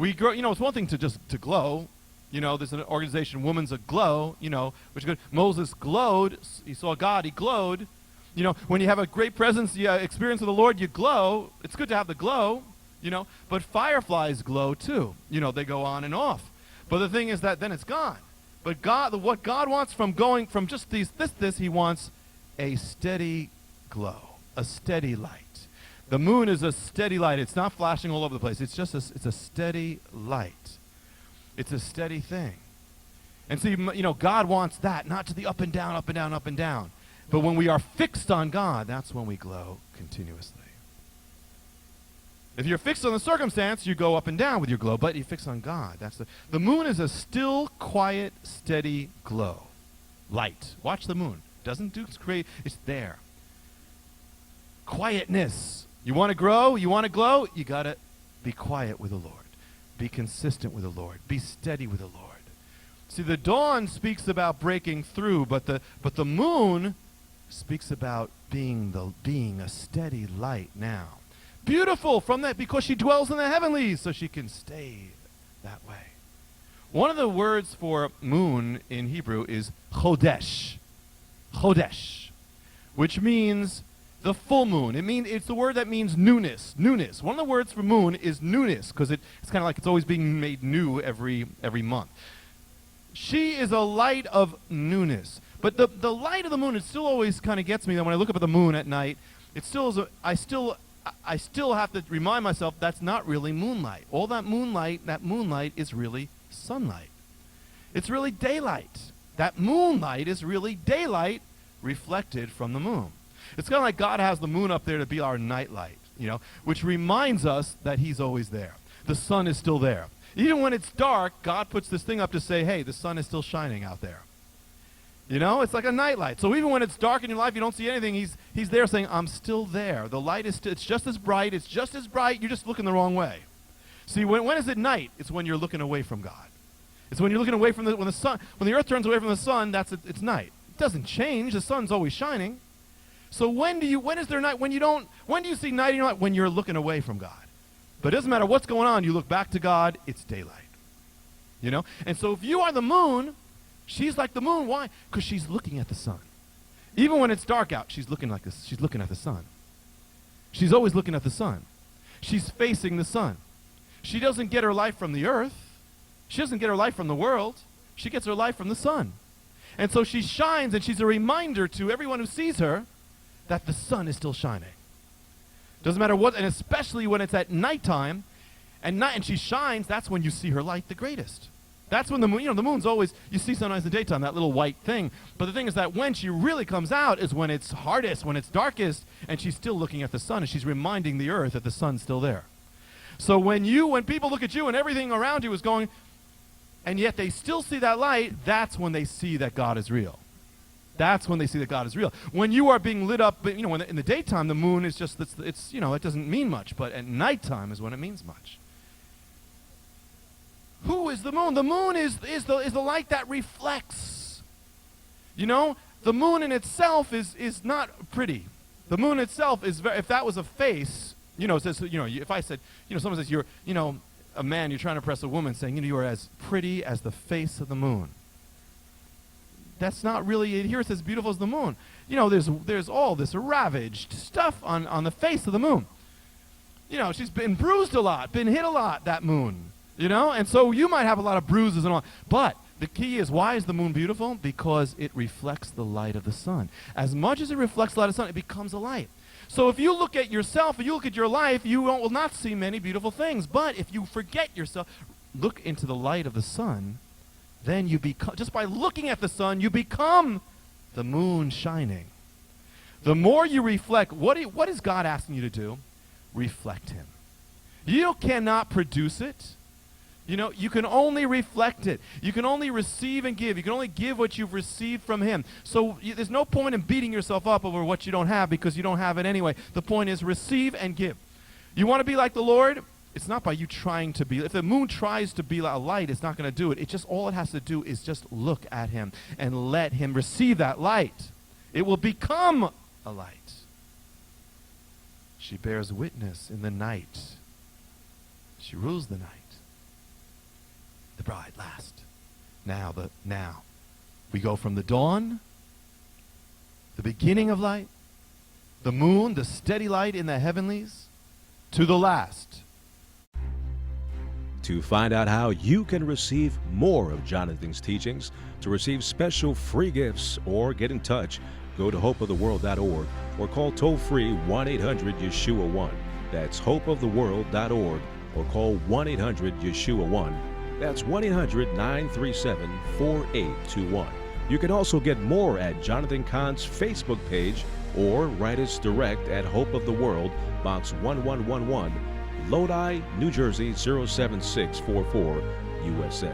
We grow, it's one thing to just to glow. There's an organization, Women's Aglow, which good. Moses glowed. He saw God. He glowed. When you have a great presence, experience with the Lord, you glow. It's good to have the glow, But fireflies glow too. They go on and off. But the thing is that then it's gone. But what God wants from just this, he wants a steady glow, a steady light. The moon is a steady light. It's not flashing all over the place. It's just it's a steady light. It's a steady thing. And so, God wants that, not to the up and down, up and down, up and down. But when we are fixed on God, that's when we glow continuously. If you're fixed on the circumstance, you go up and down with your glow, but you fix on God. The moon is a still, quiet, steady glow. Light. Watch the moon. Doesn't create, it's there. Quietness. You want to grow? You want to glow? You got to be quiet with the Lord. Be consistent with the Lord. Be steady with the Lord. See, the dawn speaks about breaking through, but the moon speaks about being a steady light now. Beautiful from that, because she dwells in the heavenlies, so she can stay that way. One of the words for moon in Hebrew is chodesh. Chodesh, which means the full moon. It's the word that means newness. Newness. One of the words for moon is newness, because it's kind of like it's always being made new every month. She is a light of newness. But the light of the moon, it still always kind of gets me that when I look up at the moon at night, it still is I still have to remind myself that's not really moonlight. All that moonlight is really sunlight. It's really daylight. That moonlight is really daylight reflected from the moon. It's kind of like God has the moon up there to be our nightlight, which reminds us that he's always there. The sun is still there. Even when it's dark, God puts this thing up to say, hey, the sun is still shining out there. It's like a nightlight. So even when it's dark in your life, you don't see anything, he's there saying, I'm still there. The light is it's just as bright. It's just as bright. You're just looking the wrong way. See, when is it night? It's when you're looking away from God. It's when you're looking away from when the earth turns away from the sun, it's night. It doesn't change. The sun's always shining. So when is there night? When do you see night in your life? When you're looking away from God. But it doesn't matter what's going on. You look back to God, it's daylight. And so if you are the moon, she's like the moon. Why? Because she's looking at the sun. Even when it's dark out, she's looking like this. She's looking at the sun. She's always looking at the sun. She's facing the sun. She doesn't get her life from the earth. She doesn't get her life from the world. She gets her life from the sun. And so she shines, and she's a reminder to everyone who sees her that the sun is still shining. Doesn't matter what, and especially when it's at nighttime, and she shines, that's when you see her light the greatest. That's when the moon, the moon's always, you see sometimes in the daytime, that little white thing. But the thing is that when she really comes out is when it's hardest, when it's darkest, and she's still looking at the sun, and she's reminding the earth that the sun's still there. So when people look at you and everything around you is going, and yet they still see that light, that's when they see that God is real. That's when they see that God is real. When you are being lit up, when in the daytime, the moon is just, it doesn't mean much, but at nighttime is when it means much. Who is the moon? The moon is the light that reflects. The moon in itself is not pretty. The moon itself is if that was a face, it says, if I said, someone says you're, a man, you're trying to impress a woman saying, you are as pretty as the face of the moon. That's not really, here it says beautiful as the moon. There's all this ravaged stuff on the face of the moon. She's been bruised a lot, been hit a lot, that moon. And so you might have a lot of bruises and all. But the key is, why is the moon beautiful? Because it reflects the light of the sun. As much as it reflects the light of the sun, it becomes a light. So if you look at yourself, if you look at your life, you will not see many beautiful things. But if you forget yourself, look into the light of the sun, then you become, just by looking at the sun, you become the moon shining. The more you reflect, what is God asking you to do? Reflect him. You cannot produce it. You can only reflect it. You can only receive and give. You can only give what you've received from him. So there's no point in beating yourself up over what you don't have, because you don't have it anyway. The point is receive and give. You want to be like the Lord? It's not by you trying to be. If the moon tries to be a light, it's not going to do it. All it has to do is just look at him and let him receive that light. It will become a light. She bears witness in the night. She rules the night. the bride, last. Now we go from the dawn, the beginning of light, the moon, the steady light in the heavenlies, to the last. To find out how you can receive more of Jonathan's teachings, to receive special free gifts, or get in touch, go to hopeoftheworld.org or call toll-free 1-800-YESHUA-1. That's hopeoftheworld.org or call 1-800-YESHUA-1. That's 1-800-937-4821. You can also get more at Jonathan Cahn's Facebook page or write us direct at Hope of the World, Box 1111, Lodi, New Jersey 07644, USA.